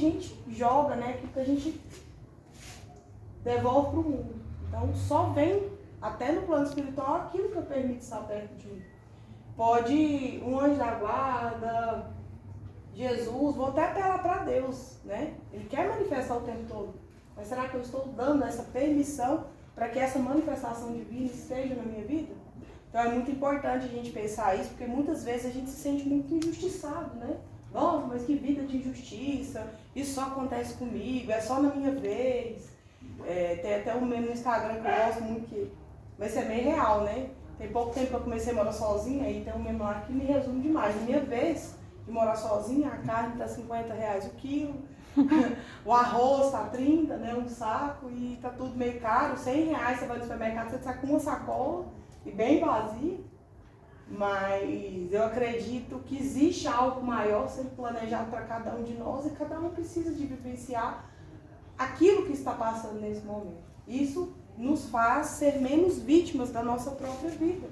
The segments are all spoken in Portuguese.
gente joga, né? Aquilo que a gente devolve para o mundo. Então, só vem, até no plano espiritual, aquilo que eu permito estar perto de mim. Pode um anjo da guarda, Jesus, vou até apelar para Deus, né? Ele quer manifestar o tempo todo. Mas será que eu estou dando essa permissão para que essa manifestação divina esteja na minha vida? Então é muito importante a gente pensar isso, porque muitas vezes a gente se sente muito injustiçado, né? Nossa, mas que vida de injustiça, isso só acontece comigo, é só na minha vez. Tem até um meme no Instagram que eu gosto muito, que vai ser bem real, né? Tem pouco tempo que eu comecei a morar sozinha e tem um meme lá que me resume demais. Na minha vez de morar sozinha, a carne tá R$50 o quilo, o arroz tá 30, né, um saco, e tá tudo meio caro, R$100 você vai no supermercado, você tá com uma sacola e bem vazia. Mas eu acredito que existe algo maior sendo planejado para cada um de nós e cada um precisa de vivenciar aquilo que está passando nesse momento. Isso nos faz ser menos vítimas da nossa própria vida,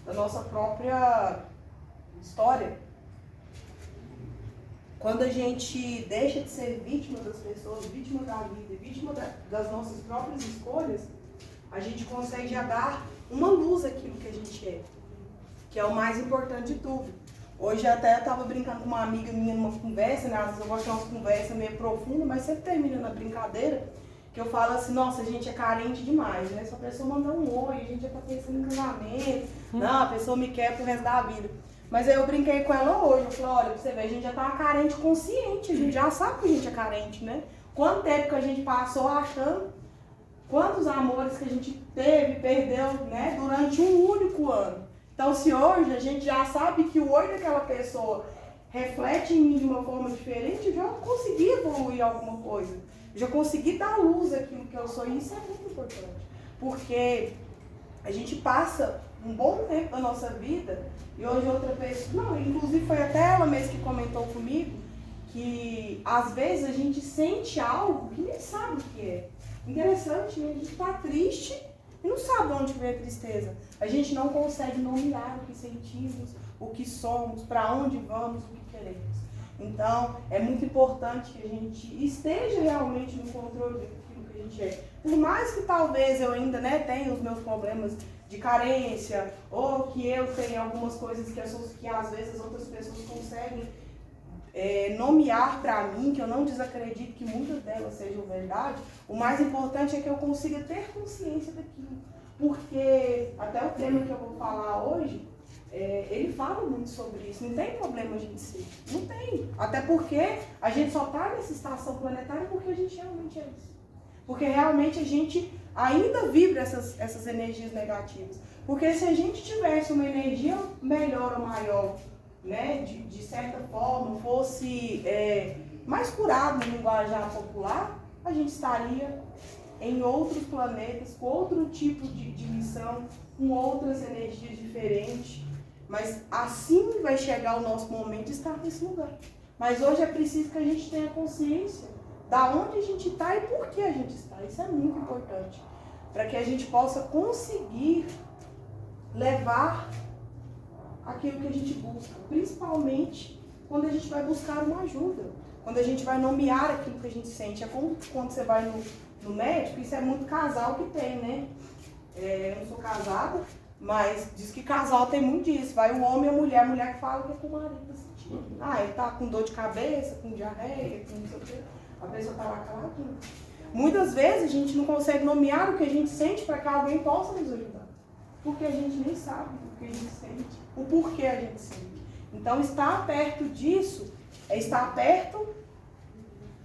da nossa própria história. Quando a gente deixa de ser vítima das pessoas, vítima da vida, vítima das nossas próprias escolhas, a gente consegue já dar uma luz àquilo que a gente é, que é o mais importante de tudo. Hoje até eu estava brincando com uma amiga minha numa conversa, né? Às vezes eu gosto de uma conversa meio profunda, mas sempre termina na brincadeira, que eu falo assim, nossa, a gente é carente demais, né? Se a pessoa mandar um oi, a gente já tá pensando em casamento, não, a pessoa me quer pro resto da vida. Mas aí eu brinquei com ela hoje, eu falei, olha, pra você ver, a gente já tá carente consciente, a gente já sabe que a gente é carente, né? Quanto tempo que a gente passou achando, quantos amores que a gente teve, perdeu, né? Durante um único ano. Então, se hoje a gente já sabe que o oi daquela pessoa reflete em mim de uma forma diferente, eu já consegui evoluir alguma coisa. Eu já consegui dar luz àquilo que eu sou, e isso é muito importante. Porque a gente passa um bom tempo da nossa vida, e hoje outra pessoa, não, inclusive foi até ela mesma que comentou comigo, que às vezes a gente sente algo que nem sabe o que é. Interessante, né? A gente está triste e não sabe de onde vem a tristeza. A gente não consegue nomear o que sentimos, o que somos, para onde vamos, o que queremos. Então, é muito importante que a gente esteja realmente no controle daquilo que a gente é. Por mais que talvez eu ainda, né, tenha os meus problemas de carência, ou que eu tenha algumas coisas que às vezes as outras pessoas conseguem nomear para mim, que eu não desacredito que muitas delas sejam verdade, o mais importante é que eu consiga ter consciência daquilo. Porque até o tema que eu vou falar hoje, ele fala muito sobre isso. Não tem problema a gente ser. Não tem. Até porque a gente só está nessa estação planetária porque a gente realmente é isso. Porque realmente a gente ainda vibra essas energias negativas. Porque se a gente tivesse uma energia melhor ou maior, né, de certa forma, fosse mais curado no linguajar popular, a gente estaria em outros planetas, com outro tipo de missão, com outras energias diferentes. Mas assim vai chegar o nosso momento de estar nesse lugar. Mas hoje é preciso que a gente tenha consciência da onde a gente está e por que a gente está. Isso é muito importante. Para que a gente possa conseguir levar aquilo que a gente busca. Principalmente quando a gente vai buscar uma ajuda. Quando a gente vai nomear aquilo que a gente sente. É como quando você vai no médico, isso é muito casal que tem, né? Eu não sou casada, mas diz que casal tem muito disso. Vai o homem e a mulher que fala que é com o marido tá sentindo. Ele tá com dor de cabeça, com diarreia, com não sei o quê. A pessoa tá lá caladinha. Muitas vezes a gente não consegue nomear o que a gente sente para que alguém possa nos ajudar. Porque a gente nem sabe o que a gente sente, o porquê a gente sente. Então, estar perto disso é estar perto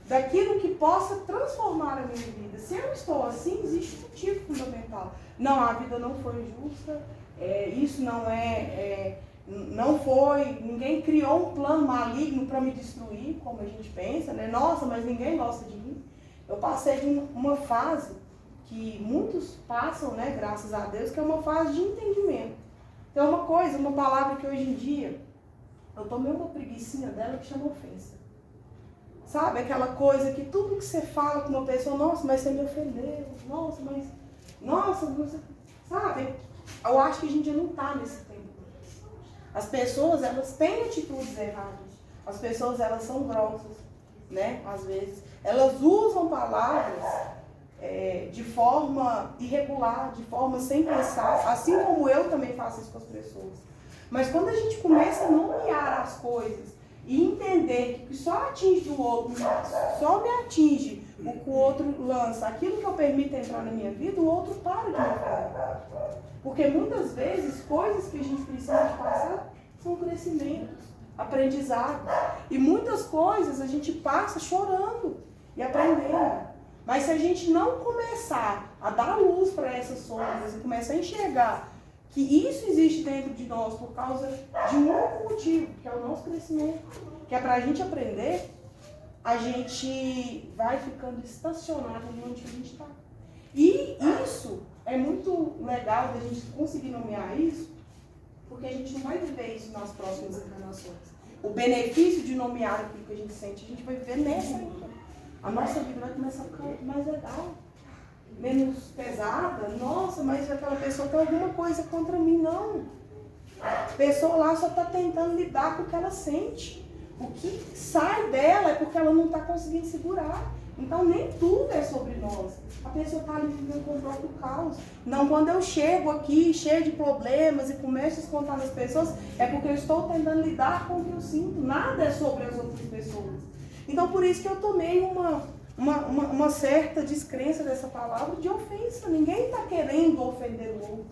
daquilo que possa transformar a minha vida. Se eu estou assim, existe um motivo fundamental. Não, a vida não foi justa, isso não foi, ninguém criou um plano maligno para me destruir, como a gente pensa, né? Nossa, mas ninguém gosta de mim. Eu passei de uma fase que muitos passam, né, graças a Deus, que é uma fase de entendimento. Tem uma palavra que hoje em dia, eu tomei uma preguicinha dela que chama ofensa. Sabe, aquela coisa que tudo que você fala com uma pessoa, nossa, mas você me ofendeu, nossa, você... Sabe, eu acho que a gente já não está nesse tempo. As pessoas, elas têm atitudes erradas. As pessoas, elas são grossas. né? Às vezes, elas usam palavras de forma irregular, de forma sem pensar, assim como eu também faço isso com as pessoas. Mas quando a gente começa a nomear as coisas e entender que só atinge o outro, só me atinge o que o outro lança, aquilo que eu permito entrar na minha vida, o outro para de me falar. Porque muitas vezes, coisas que a gente precisa de passar são crescimentos, aprendizados. E muitas coisas a gente passa chorando e aprendendo. Mas se a gente não começar a dar luz para essas sombras e começar a enxergar que isso existe dentro de nós por causa de um único motivo, que é o nosso crescimento, que é para a gente aprender, a gente vai ficando estacionado onde a gente está. E isso é muito legal da gente conseguir nomear isso, porque a gente não vai viver isso nas próximas encarnações. O benefício de nomear aquilo que a gente sente, a gente vai viver nessa ainda. A nossa vida vai começar a ficar mais legal, menos pesada. Nossa, mas aquela pessoa tem alguma coisa contra mim. Não. A pessoa lá só está tentando lidar com o que ela sente. O que sai dela é porque ela não está conseguindo segurar. Então nem tudo é sobre nós. A pessoa está ali vivendo com o próprio caos. Não, quando eu chego aqui cheio de problemas e começo a descontar nas pessoas, é porque eu estou tentando lidar com o que eu sinto. Nada é sobre as outras pessoas. Então por isso que eu tomei uma certa descrença dessa palavra de ofensa. Ninguém está querendo ofender o outro.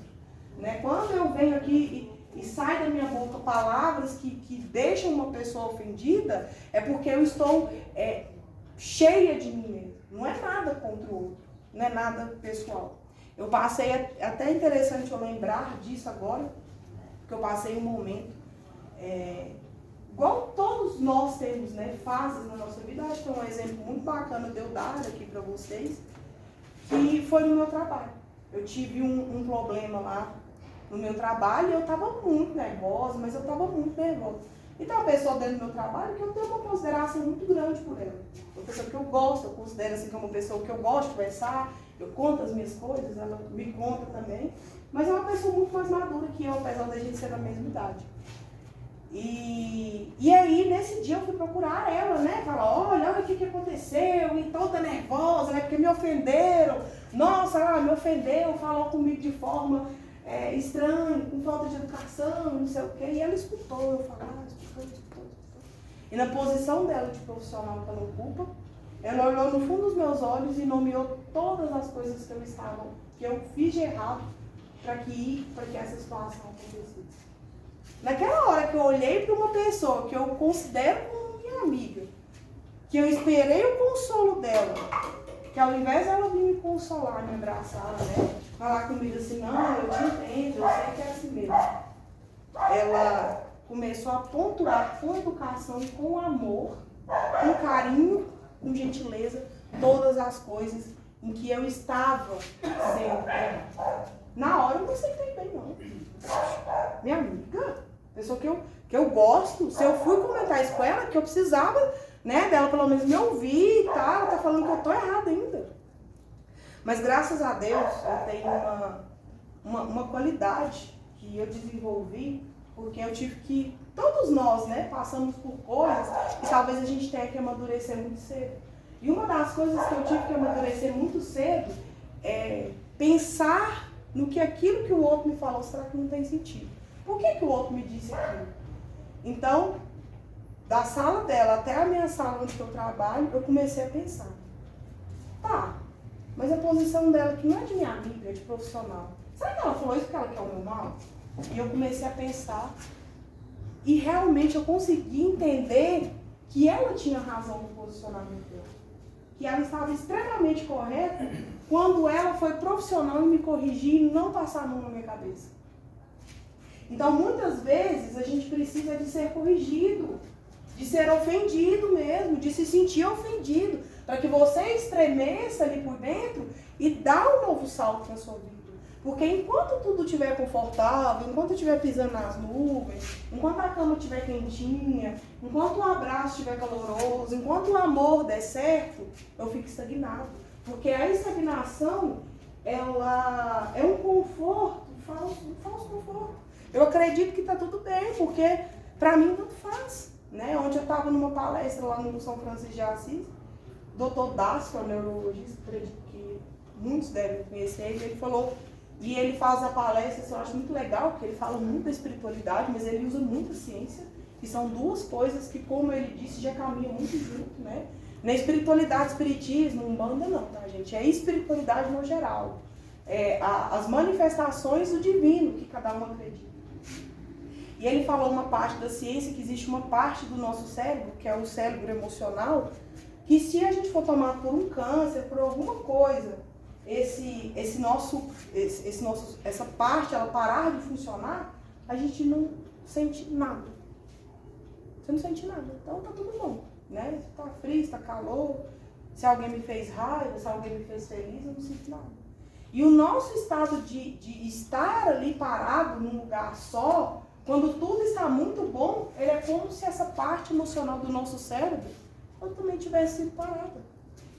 Né? Quando eu venho aqui e sai da minha boca palavras que deixam uma pessoa ofendida, é porque eu estou cheia de mim mesmo. Não é nada contra o outro, não é nada pessoal. Eu passei, até interessante eu lembrar disso agora, porque eu passei um momento, igual todos nós temos, né, fases na nossa vida. Acho que é um exemplo muito bacana de eu dar aqui para vocês, que foi no meu trabalho. Eu tive um problema lá no meu trabalho e eu estava muito nervosa, mas eu estava muito nervosa. E tem uma pessoa dentro do meu trabalho que eu tenho uma consideração muito grande por ela. Uma pessoa que eu gosto, eu considero assim como uma pessoa que eu gosto de conversar, eu conto as minhas coisas, ela me conta também. Mas é uma pessoa muito mais madura que eu, apesar da gente ser da mesma idade. E aí, nesse dia, eu fui procurar ela, né? Falar, olha o que aconteceu, e toda nervosa, né? Porque me ofenderam. Nossa, ela me ofendeu, falou comigo de forma estranha, com falta de educação, não sei o quê. E ela escutou, eu falava, escutou. E na posição dela de profissional que ela ocupa, ela olhou no fundo dos meus olhos e nomeou todas as coisas que eu fiz de errado para que essa situação acontecesse. Naquela hora que eu olhei para uma pessoa que eu considero como minha amiga, que eu esperei o consolo dela, que ao invés dela vir me consolar, me abraçar, né, falar comigo assim, não, eu te entendo, eu sei que é assim mesmo. Ela começou a pontuar com educação, com amor, com carinho, com gentileza, todas as coisas em que eu estava sendo. Na hora eu não aceitei bem, não. Minha amiga, pessoa que eu gosto, se eu fui comentar isso com ela, que eu precisava, né, dela pelo menos me ouvir e tal, ela tá falando que eu tô errada ainda. Mas graças a Deus eu tenho uma qualidade que eu desenvolvi, porque eu tive que, todos nós, né, passamos por coisas e talvez a gente tenha que amadurecer muito cedo. E uma das coisas que eu tive que amadurecer muito cedo é pensar no que aquilo que o outro me falou, será que não tem sentido? Por que o outro me disse aquilo? Então, da sala dela até a minha sala onde eu trabalho, eu comecei a pensar. Tá, mas a posição dela, que não é de minha amiga, é de profissional. Será que ela falou isso porque ela quer o meu mal? E eu comecei a pensar. E realmente eu consegui entender que ela tinha razão no posicionamento dela. Que ela estava extremamente correta quando ela foi profissional em me corrigir e não passar a mão na minha cabeça. Então, muitas vezes, a gente precisa de ser corrigido, de ser ofendido mesmo, de se sentir ofendido, para que você estremeça ali por dentro e dá um novo salto na sua vida. Porque enquanto tudo estiver confortável, enquanto eu estiver pisando nas nuvens, enquanto a cama estiver quentinha, enquanto o abraço estiver caloroso, enquanto o amor der certo, eu fico estagnado. Porque a estagnação, ela é um conforto, um falso conforto. Eu acredito que está tudo bem, porque para mim tanto faz. né? Onde eu estava numa palestra lá no São Francisco de Assis, Dr. Dácio, é um neurologista, acredito que muitos devem conhecer ele falou, e ele faz a palestra, eu acho muito legal, porque ele fala muito da espiritualidade, mas ele usa muita ciência, e são duas coisas que, como ele disse, já caminham muito junto, né? Na espiritualidade, espiritismo, umbanda não, tá, gente? É espiritualidade no geral. As manifestações do divino que cada um acredita. E ele falou uma parte da ciência, que existe uma parte do nosso cérebro, que é o cérebro emocional, que se a gente for tomar por um câncer, por alguma coisa, essa parte ela parar de funcionar, a gente não sente nada. Você não sente nada. Então tá tudo bom, né? Se tá frio, se tá calor, se alguém me fez raiva, se alguém me fez feliz, eu não sinto nada. E o nosso estado de estar ali parado num lugar só, quando tudo está muito bom, ele é como se essa parte emocional do nosso cérebro também tivesse sido parada.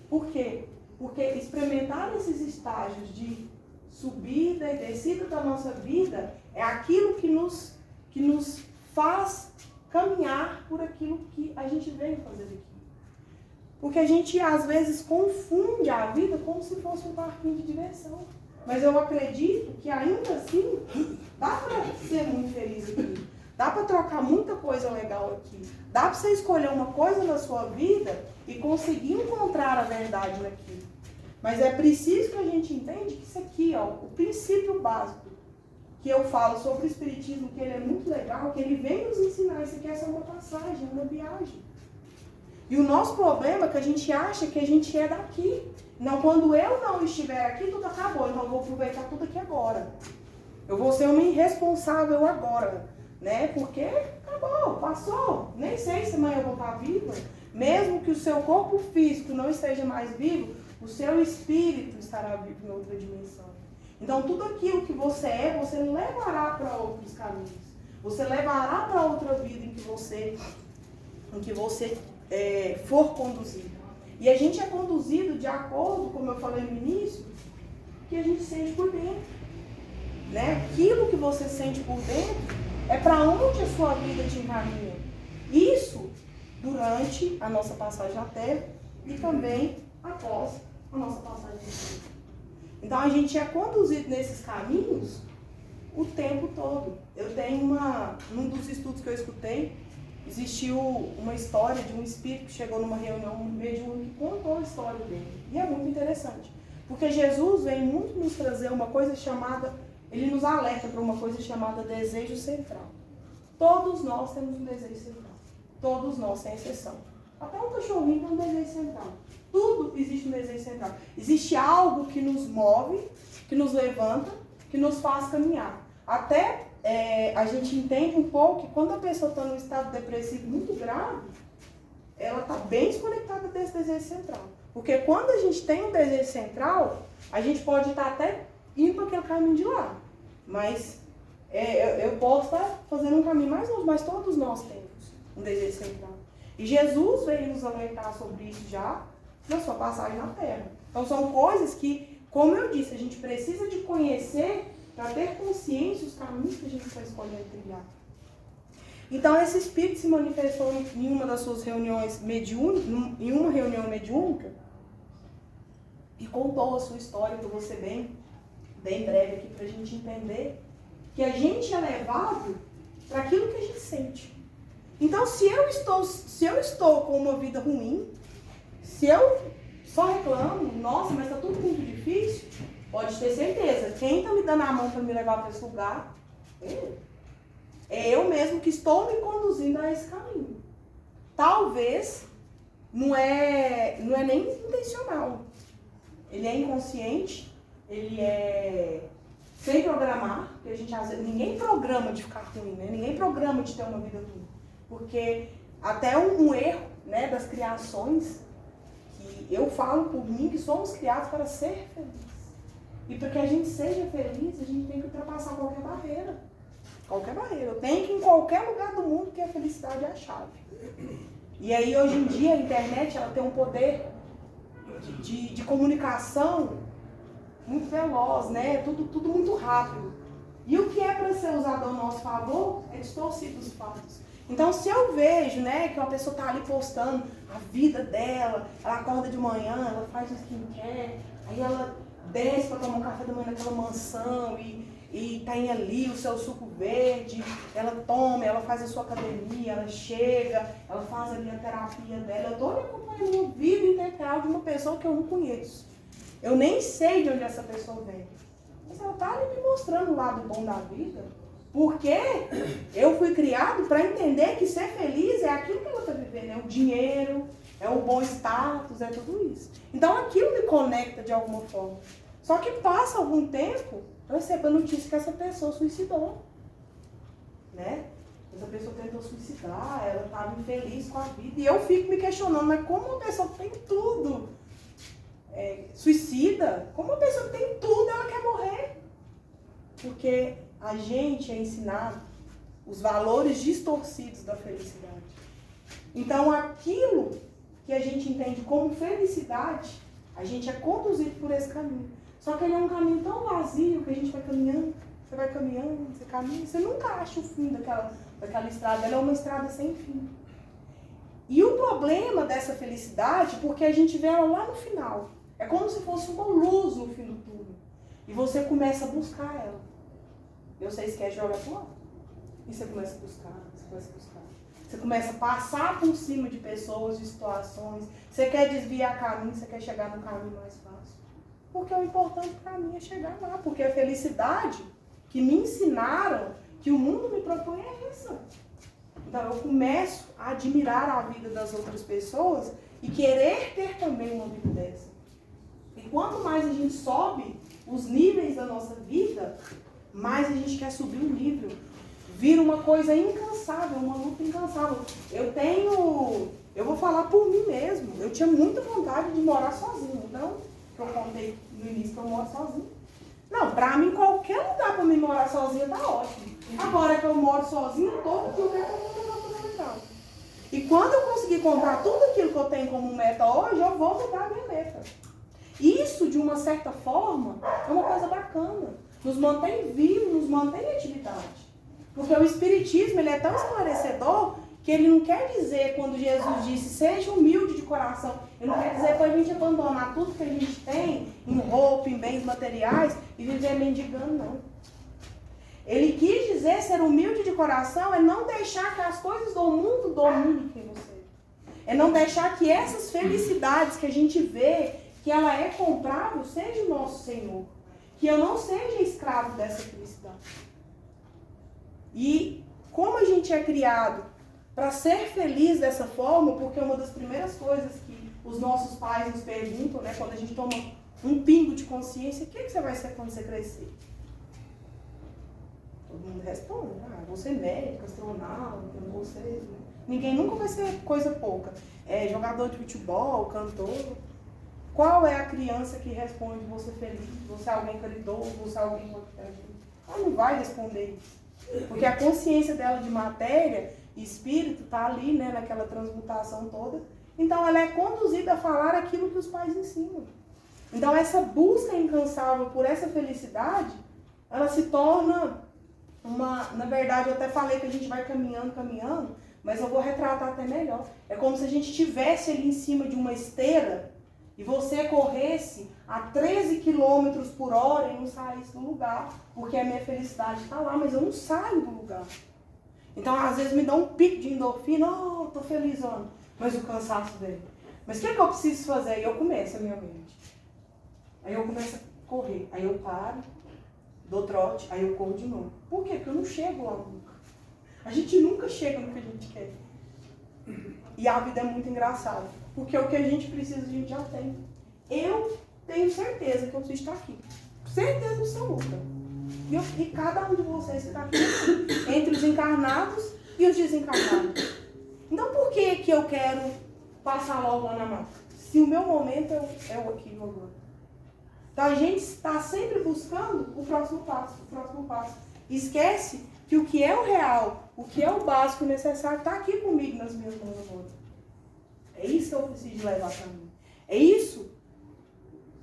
Por quê? Porque experimentar esses estágios de subida e descida da nossa vida é aquilo que nos faz caminhar por aquilo que a gente veio fazer aqui. Porque a gente, às vezes, confunde a vida como se fosse um parquinho de diversão. Mas eu acredito que, ainda assim, dá para ser muito feliz aqui. Dá para trocar muita coisa legal aqui. Dá para você escolher uma coisa na sua vida e conseguir encontrar a verdade naquilo. Mas é preciso que a gente entenda que isso aqui, ó, o princípio básico que eu falo sobre o Espiritismo, que ele é muito legal, que ele vem nos ensinar. Isso aqui é só uma passagem, uma viagem. E o nosso problema é que a gente acha que a gente é daqui. Não, quando eu não estiver aqui, tudo acabou. Então eu vou aproveitar tudo aqui agora. Eu vou ser uma irresponsável agora, né? Porque acabou, passou. Nem sei se amanhã eu vou estar viva. Mesmo que o seu corpo físico não esteja mais vivo, o seu espírito estará vivo em outra dimensão. Então tudo aquilo que você é, você levará para outros caminhos. Você levará para outra vida em que você for conduzido. E a gente é conduzido de acordo, como eu falei no início, que a gente sente por dentro. Né? Aquilo que você sente por dentro é para onde a sua vida te encaminha. Isso durante a nossa passagem na Terra e também após a nossa passagem na Terra. Então a gente é conduzido nesses caminhos o tempo todo. Eu tenho num dos estudos que eu escutei, existiu uma história de um espírito que chegou numa reunião mediúnica e contou a história dele. E é muito interessante. Porque Jesus vem muito nos trazer uma coisa chamada, ele nos alerta para uma coisa chamada desejo central. Todos nós temos um desejo central. Todos nós, sem exceção. Até um cachorrinho tem um desejo central. Tudo existe um desejo central. Existe algo que nos move, que nos levanta, que nos faz caminhar. Até a gente entende um pouco que quando a pessoa está num estado depressivo muito grave, ela está bem desconectada desse desejo central. Porque quando a gente tem um desejo central, a gente pode estar até indo para aquele caminho de lá. Mas eu posso estar fazendo um caminho mais longe, mas todos nós temos um desejo central. E Jesus veio nos alertar sobre isso já na sua passagem na Terra. Então são coisas que, como eu disse, a gente precisa de conhecer para ter consciência dos caminhos que a gente está escolhendo trilhar. Então esse espírito se manifestou em uma das suas reuniões em uma reunião mediúnica e contou a sua história, que eu vou ser bem breve aqui para a gente entender que a gente é levado para aquilo que a gente sente. Então se eu estou com uma vida ruim, se eu só reclamo, nossa, mas está tudo muito difícil, pode ter certeza, quem está me dando a mão para me levar para esse lugar é eu mesmo que estou me conduzindo a esse caminho. Talvez não é nem intencional. Ele é inconsciente, ele é sem programar, porque a gente ninguém programa de ficar ruim, né? Ninguém programa de ter uma vida ruim. Porque até um erro, né, das criações, que eu falo por mim que somos criados para ser felizes. E para que a gente seja feliz, a gente tem que ultrapassar qualquer barreira. Qualquer barreira. Eu tenho que ir em qualquer lugar do mundo que a felicidade é a chave. E aí, hoje em dia, a internet ela tem um poder de comunicação muito veloz, né? Tudo muito rápido. E o que é para ser usado ao nosso favor é distorcido os fatos. Então, se eu vejo, né, que uma pessoa está ali postando a vida dela, ela acorda de manhã, ela faz o skincare, aí ela desce para tomar um café da manhã naquela mansão e tem ali o seu suco verde, ela toma, ela faz a sua academia, ela chega, ela faz ali a terapia dela. Eu estou acompanhando uma vida integral de uma pessoa que eu não conheço. Eu nem sei de onde essa pessoa vem. Mas ela está ali me mostrando o lado bom da vida. Porque eu fui criado para entender que ser feliz é aquilo que ela está vivendo. É o dinheiro, é o bom status, é tudo isso. Então aquilo me conecta de alguma forma. Só que passa algum tempo, eu recebo a notícia que essa pessoa suicidou. Né? Essa pessoa tentou suicidar, ela estava infeliz com a vida. E eu fico me questionando, mas como uma pessoa que tem tudo suicida? Como uma pessoa que tem tudo, ela quer morrer? Porque a gente é ensinado os valores distorcidos da felicidade. Então, aquilo que a gente entende como felicidade, a gente é conduzido por esse caminho. Só que ele é um caminho tão vazio que a gente vai caminhando, você caminha, você nunca acha o fim daquela estrada, ela é uma estrada sem fim. E o problema dessa felicidade, porque a gente vê ela lá no final, é como se fosse uma luz no fim do túnel. E você começa a buscar ela. E vocês querem jogar pro alto. E você começa a buscar, Você começa a passar por cima de pessoas, de situações. Você quer desviar caminho, você quer chegar no caminho mais fácil. Porque o importante para mim é chegar lá. Porque a felicidade que me ensinaram, que o mundo me propõe é essa. Então eu começo a admirar a vida das outras pessoas e querer ter também uma vida dessa. E quanto mais a gente sobe os níveis da nossa vida, mais a gente quer subir o nível. Vira uma coisa incansável, uma luta incansável. Eu vou falar por mim mesmo. Eu tinha muita vontade de morar sozinho. Não, eu contei no início que eu moro sozinho. Não, pra mim qualquer lugar pra mim morar sozinha tá ótimo. Agora que eu moro sozinho, todo dia eu quero comprar fundamental. E quando eu conseguir comprar tudo aquilo que eu tenho como meta hoje, eu vou mudar a minha meta. Isso, de uma certa forma, é uma coisa bacana. Nos mantém vivos, nos mantém em atividade. Porque o Espiritismo ele é tão esclarecedor que ele não quer dizer, quando Jesus disse, seja humilde de coração, ele não quer dizer para a gente abandonar tudo que a gente tem, em roupa, em bens materiais, e viver mendigando, não. Ele quis dizer, ser humilde de coração, é não deixar que as coisas do mundo dominem quem você é. É não deixar que essas felicidades que a gente vê, que ela é comprável, seja o nosso Senhor. Que eu não seja escravo dessa felicidade. E como a gente é criado para ser feliz dessa forma, porque uma das primeiras coisas que os nossos pais nos perguntam, né, quando a gente toma um pingo de consciência, o que você vai ser quando você crescer? Todo mundo responde, vou ser médico, astronauta, vou ser... Ninguém nunca vai ser coisa pouca. Jogador de futebol, cantor. Qual é a criança que responde, vou ser feliz, você é alguém caridoso, você é alguém importante? Ela não vai responder isso. Porque a consciência dela de matéria e espírito está ali, né, naquela transmutação toda. Então ela é conduzida a falar aquilo que os pais ensinam. Então essa busca incansável por essa felicidade, ela se torna uma... Na verdade, eu até falei que a gente vai caminhando, mas eu vou retratar até melhor. É como se a gente estivesse ali em cima de uma esteira e você corresse a 13 km por hora e não saísse do lugar, porque a minha felicidade está lá, mas eu não saio do lugar. Então, às vezes, me dá um pico de endorfina, tô felizona, mas o cansaço vem. Mas o que é que eu preciso fazer? Aí eu começo a minha mente. Aí eu começo a correr, aí eu paro, dou trote, aí eu corro de novo. Por quê? Porque eu não chego lá nunca. A gente nunca chega no que a gente quer. E a vida é muito engraçada. Porque o que a gente precisa, a gente já tem. Eu tenho certeza que eu preciso estar aqui. Certeza absoluta. E cada um de vocês que está aqui, entre os encarnados e os desencarnados. Então por que eu quero passar logo lá na mata? Se o meu momento é o aqui e o agora. Então a gente está sempre buscando o próximo passo. Esquece que o que é o real, o que é o básico necessário, está aqui comigo nas minhas mãos agora. É isso que eu preciso levar para mim. É isso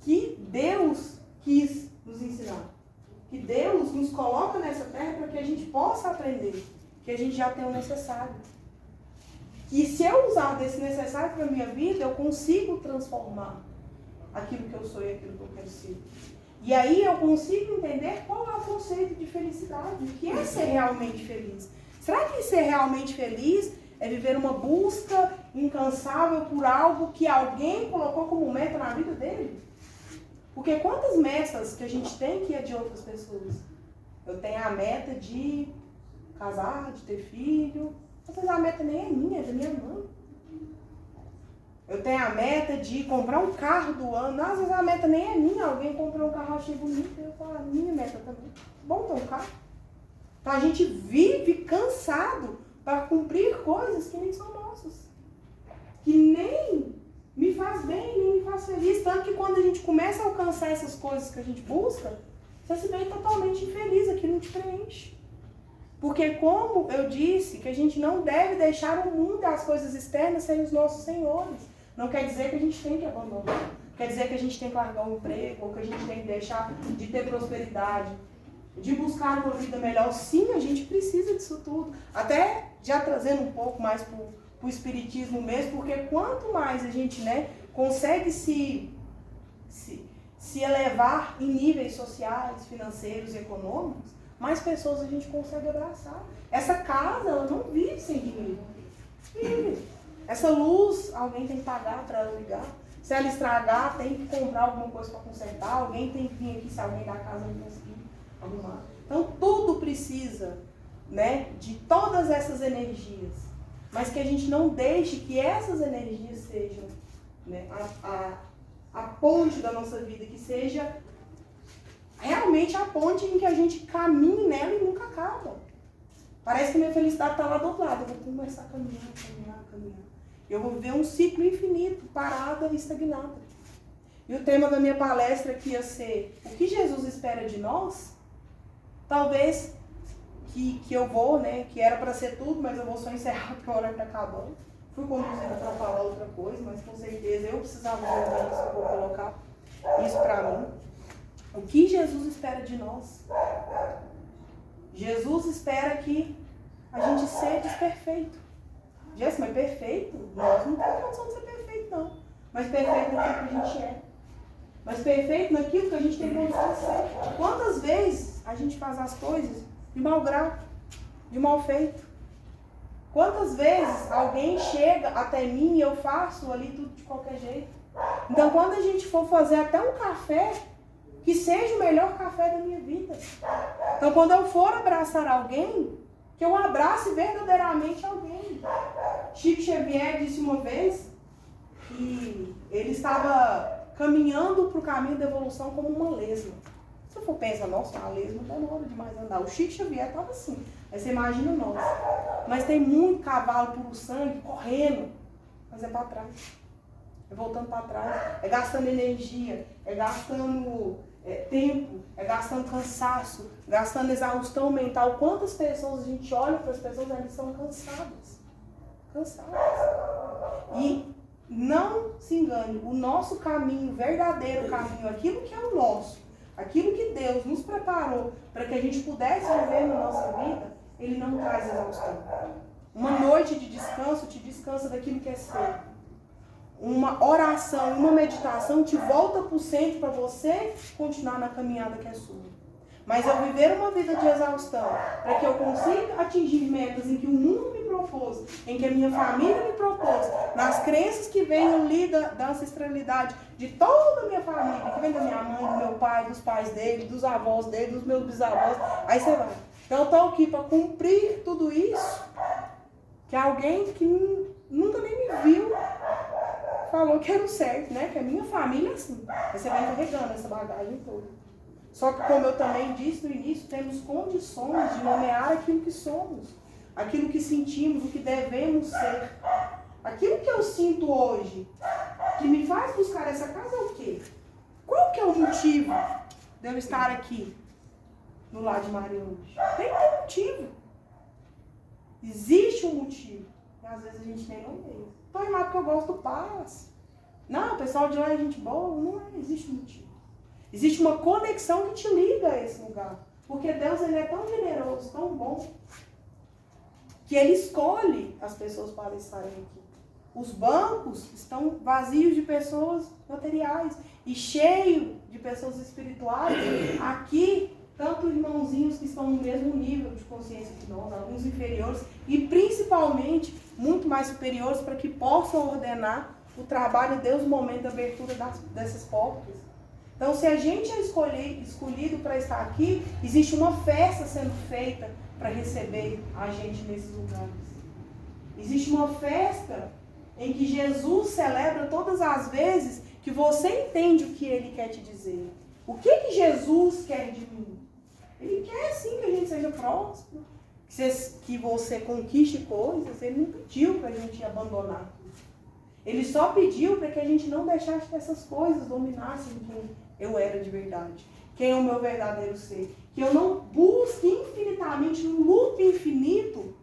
que Deus quis nos ensinar. Que Deus nos coloca nessa terra para que a gente possa aprender. que a gente já tem o necessário. E se eu usar desse necessário para a minha vida, eu consigo transformar aquilo que eu sou e aquilo que eu quero ser. E aí eu consigo entender qual é o conceito de felicidade, o que é ser realmente feliz. Será que ser realmente feliz é viver uma busca incansável por algo que alguém colocou como meta na vida dele? Porque quantas metas que a gente tem que é de outras pessoas? Eu tenho a meta de casar, de ter filho. Às vezes a meta nem é minha, é da minha mãe. Eu tenho a meta de comprar um carro do ano. Às vezes a meta nem é minha. Alguém comprou um carro, achei bonito. Eu falo, minha meta também. Bom ter um carro. Então a gente vive cansado para cumprir coisas que nem são nossas. Que nem me faz bem, nem me faz feliz. Tanto que quando a gente começa a alcançar essas coisas que a gente busca, você se vê totalmente infeliz, aquilo não te preenche. Porque como eu disse, que a gente não deve deixar o mundo e as coisas externas serem os nossos senhores. Não quer dizer que a gente tem que abandonar. Quer dizer que a gente tem que largar um emprego, ou que a gente tem que deixar de ter prosperidade, de buscar uma vida melhor. Sim, a gente precisa disso tudo. Até já trazendo um pouco mais para o espiritismo mesmo, porque quanto mais a gente, consegue se elevar em níveis sociais, financeiros e econômicos, mais pessoas a gente consegue abraçar. Essa casa, ela não vive sem dinheiro. Vive. Essa luz, alguém tem que pagar para ela ligar. Se ela estragar, tem que comprar alguma coisa para consertar. Alguém tem que vir aqui se alguém da casa não conseguir arrumar. Então, tudo precisa, de todas essas energias. Mas que a gente não deixe que essas energias sejam, a ponte da nossa vida, que seja realmente a ponte em que a gente caminhe nela e nunca acaba. Parece que minha felicidade está lá do outro lado. Eu vou começar a caminhar. Eu vou ver um ciclo infinito, parada e estagnada. E o tema da minha palestra aqui ia ser o que Jesus espera de nós. Talvez que eu vou, que era para ser tudo, mas eu vou só encerrar porque a hora está acabando. Fui conduzida para falar outra coisa, mas com certeza eu precisava ouvir isso, eu vou colocar isso para mim. O que Jesus espera de nós? Jesus espera que a gente seja perfeito. Jesus, mas perfeito? Nós não temos condição de ser perfeito, não. Mas perfeito naquilo que a gente é. Mas perfeito naquilo que a gente tem condição de ser. Quantas vezes a gente faz as coisas de mau grado, de mal feito? Quantas vezes alguém chega até mim e eu faço ali tudo de qualquer jeito? Então, quando a gente for fazer até um café, que seja o melhor café da minha vida. Então, quando eu for abraçar alguém, que eu abrace verdadeiramente alguém. Chico Xavier disse uma vez que ele estava caminhando para o caminho da evolução como uma lesma. Se eu for pensar, nossa, uma lesma não é hora de mais andar. O Chico Xavier estava assim. Aí você imagina nós. Mas tem muito cavalo puro sangue correndo, mas é para trás. É voltando para trás. É gastando energia, é gastando tempo, é gastando cansaço, gastando exaustão mental. Quantas pessoas a gente olha para as pessoas, elas são cansadas. E não se engane, o nosso caminho, o verdadeiro caminho, aquilo que é o nosso, aquilo que Deus nos preparou para que a gente pudesse viver na nossa vida, Ele não traz exaustão. Uma noite de descanso te descansa daquilo que é seu. Uma oração, uma meditação te volta para o centro para você continuar na caminhada que é sua. Mas eu viver uma vida de exaustão, para que eu consiga atingir metas em que o mundo me propôs, em que a minha família me propôs, nas crenças que vêm ali da ancestralidade de toda a minha família, que vem da minha mãe, do meu pai, dos pais dele, dos avós dele, dos meus bisavós, aí você vai. Então eu estou aqui para cumprir tudo isso, que alguém que nunca nem me viu falou que era o certo, que a minha família é assim. Aí você vai carregando essa bagagem toda. Só que, como eu também disse no início, temos condições de nomear aquilo que somos, aquilo que sentimos, o que devemos ser. Aquilo que eu sinto hoje, que me faz buscar essa casa é o quê? Qual que é o motivo de eu estar aqui, no Lar de Maria hoje? Tem que ter motivo. Existe um motivo. E às vezes a gente nem nomeia. Estou indo lá porque eu gosto do paz. Não, o pessoal de lá é gente boa. Não existe um motivo. Existe uma conexão que te liga a esse lugar. Porque Deus, Ele é tão generoso, tão bom, que Ele escolhe as pessoas para estarem aqui. Os bancos estão vazios de pessoas materiais e cheios de pessoas espirituais. Aqui, tanto irmãozinhos que estão no mesmo nível de consciência que nós, alguns inferiores, e principalmente muito mais superiores, para que possam ordenar o trabalho de Deus no momento da abertura dessas portas. Então, se a gente é escolhido para estar aqui, existe uma festa sendo feita para receber a gente nesses lugares. Existe uma festa em que Jesus celebra todas as vezes que você entende o que Ele quer te dizer. O que Jesus quer de mim? Ele quer sim que a gente seja próspero, que você conquiste coisas. Ele não pediu para a gente abandonar tudo. Ele só pediu para que a gente não deixasse que essas coisas dominassem quem eu era de verdade. Quem é o meu verdadeiro ser. Que eu não busque infinitamente, num loop infinito,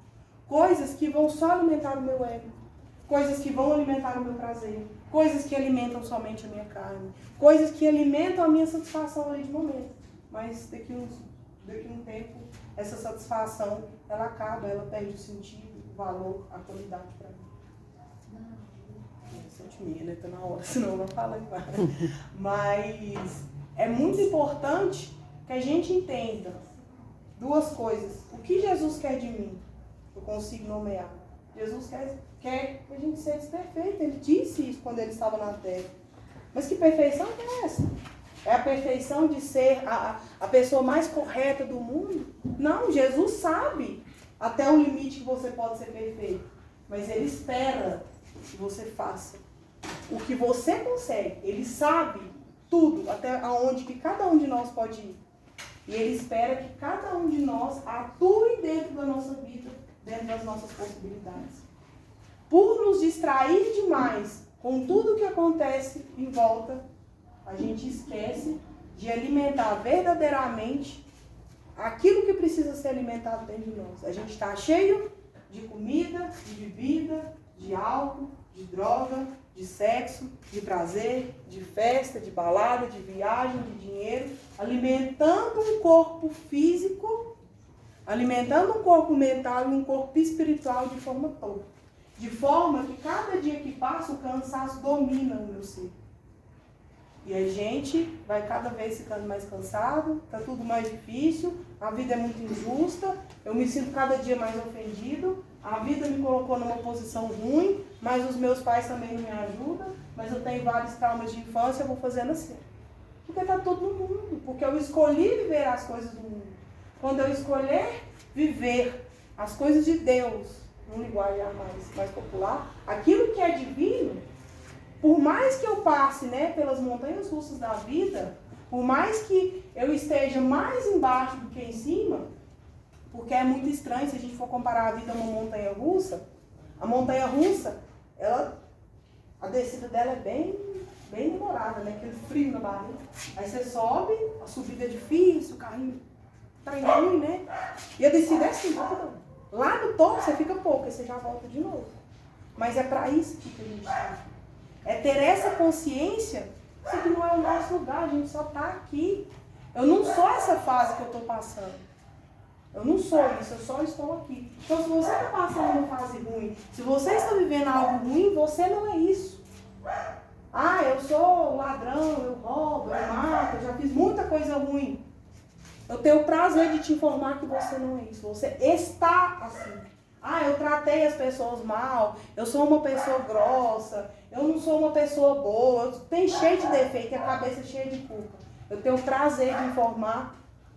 coisas que vão só alimentar o meu ego. Coisas que vão alimentar o meu prazer. Coisas que alimentam somente a minha carne. Coisas que alimentam a minha satisfação ali de momento. Mas daqui um tempo, essa satisfação, ela acaba, ela perde o sentido, o valor, a qualidade para mim. Sente minha, né? Tá na hora, senão eu não falo mais. Mas é muito importante que a gente entenda duas coisas. O que Jesus quer de mim? Eu consigo nomear. Jesus quer que a gente seja perfeito. Ele disse isso quando ele estava na terra. Mas que perfeição que é essa? É a perfeição de ser a pessoa mais correta do mundo? Não, Jesus sabe até o limite que você pode ser perfeito. Mas Ele espera que você faça o que você consegue. Ele sabe tudo, até aonde que cada um de nós pode ir. E Ele espera que cada um de nós atue dentro da nossa vida, dentro das nossas possibilidades. Por nos distrair demais com tudo que acontece em volta, a gente esquece de alimentar verdadeiramente aquilo que precisa ser alimentado dentro de nós. A gente está cheio de comida, de bebida, de álcool, de droga, de sexo, de prazer, de festa, de balada, de viagem, de dinheiro, alimentando um corpo físico, alimentando um corpo mental e um corpo espiritual de forma toda. De forma que cada dia que passa o cansaço domina o meu ser. E a gente vai cada vez ficando mais cansado, está tudo mais difícil, a vida é muito injusta, eu me sinto cada dia mais ofendido, a vida me colocou numa posição ruim, mas os meus pais também não me ajudam, mas eu tenho vários traumas de infância, eu vou fazendo assim. Porque está todo mundo, porque eu escolhi viver as coisas do mundo. Quando eu escolher viver as coisas de Deus, num linguajar mais popular, aquilo que é divino, por mais que eu passe, né, pelas montanhas russas da vida, por mais que eu esteja mais embaixo do que em cima, porque é muito estranho se a gente for comparar a vida a uma montanha russa. A montanha russa, a descida dela é bem demorada, né? Aquele frio na barriga. Aí você sobe, a subida é difícil, o carrinho tá ruim, né? E a descida é assim, lá no topo você fica pouco, aí você já volta de novo. Mas é para isso que a gente está. É ter essa consciência, isso aqui não é o nosso lugar, a gente só está aqui. Eu não sou essa fase que eu estou passando. Eu não sou isso, eu só estou aqui. Então, se você está passando uma fase ruim, se você está vivendo algo ruim, você não é isso. Ah, eu sou ladrão, eu roubo, eu mato, eu já fiz muita coisa ruim. Eu tenho o prazer de te informar que você não é isso. Você está assim. Ah, eu tratei as pessoas mal, eu sou uma pessoa grossa, eu não sou uma pessoa boa, eu tenho cheio de defeito e a cabeça cheia de culpa. Eu tenho o prazer de informar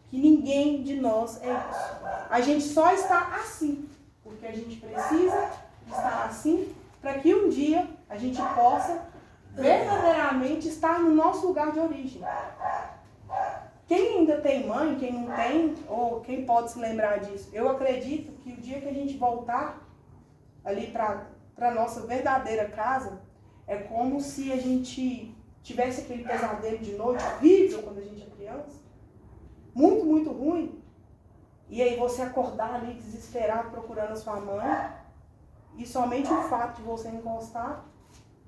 que ninguém de nós é isso. A gente só está assim, porque a gente precisa estar assim para que um dia a gente possa verdadeiramente estar no nosso lugar de origem. Quem ainda tem mãe, quem não tem, ou quem pode se lembrar disso, eu acredito que o dia que a gente voltar ali para a nossa verdadeira casa, é como se a gente tivesse aquele pesadelo de noite horrível quando a gente é criança, muito, muito ruim, e aí você acordar ali desesperado procurando a sua mãe, e somente o fato de você encostar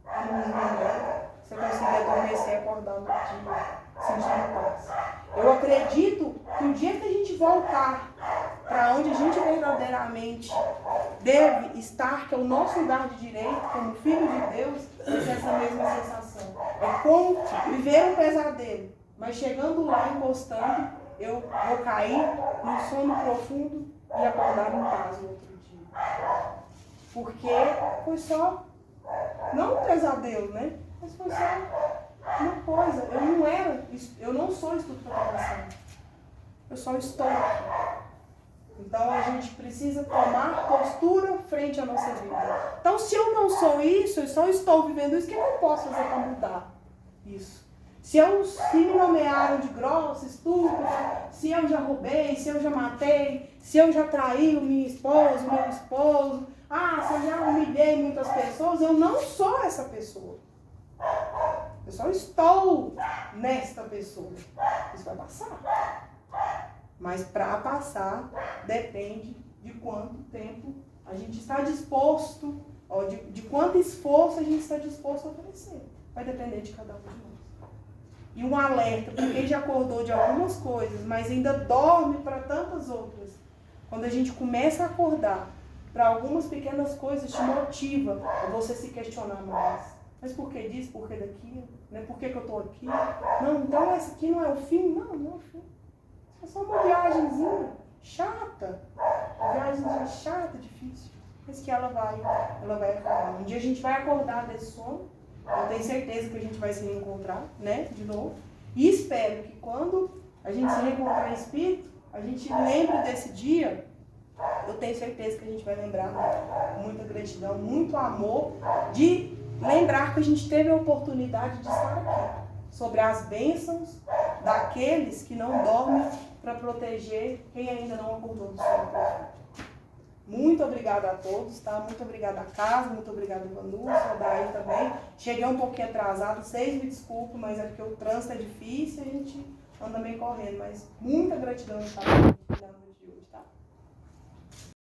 a mãozinha dela, você conseguir adormecer e acordar no dia, sentindo paz. Eu acredito que o dia que a gente voltar para onde a gente verdadeiramente deve estar, que é o nosso lugar de direito, como filho de Deus, vai ser essa mesma sensação. É como viver um pesadelo, mas chegando lá, encostando, eu vou cair num sono profundo e acordar em paz no outro dia. Porque foi só, não um pesadelo, né? Mas foi só uma coisa. Eu não sou isso tudo que eu estou passando. Eu só estou aqui. Então a gente precisa tomar postura frente à nossa vida. Então se eu não sou isso, eu só estou vivendo isso, o que eu posso fazer para mudar isso? Se me nomearam de grossa, estúpida, se eu já roubei, se eu já matei, se eu já traí minha esposa, meu esposo, se eu já humilhei muitas pessoas, eu não sou essa pessoa. Eu só estou nesta pessoa. Isso vai passar. Mas para passar, depende de quanto tempo a gente está disposto, de quanto esforço a gente está disposto a oferecer. Vai depender de cada um de nós. E um alerta para quem já acordou de algumas coisas, mas ainda dorme para tantas outras. Quando a gente começa a acordar para algumas pequenas coisas, te motiva a você se questionar mais. Mas por que disso? Por que daquilo? Né? Por que eu estou aqui? Não, então esse aqui não é o fim? Não, não é o fim. É só uma viagenzinha chata. Uma viagemzinha chata, difícil. Mas que ela vai acordar. Um dia a gente vai acordar desse sono. Eu tenho certeza que a gente vai se reencontrar, né? De novo. E espero que quando a gente se reencontrar em espírito, a gente lembre desse dia. Eu tenho certeza que a gente vai lembrar com muita gratidão, muito amor, de lembrar que a gente teve a oportunidade de estar aqui. Sobre as bênçãos daqueles que não dormem para proteger quem ainda não acordou do sono profundo. Muito obrigada a todos, tá? Muito obrigada a casa, muito obrigada a Vanusa, a Daí também. Cheguei um pouquinho atrasado, vocês me desculpem, mas é porque o trânsito é difícil e a gente anda meio correndo. Mas muita gratidão de estar aqui.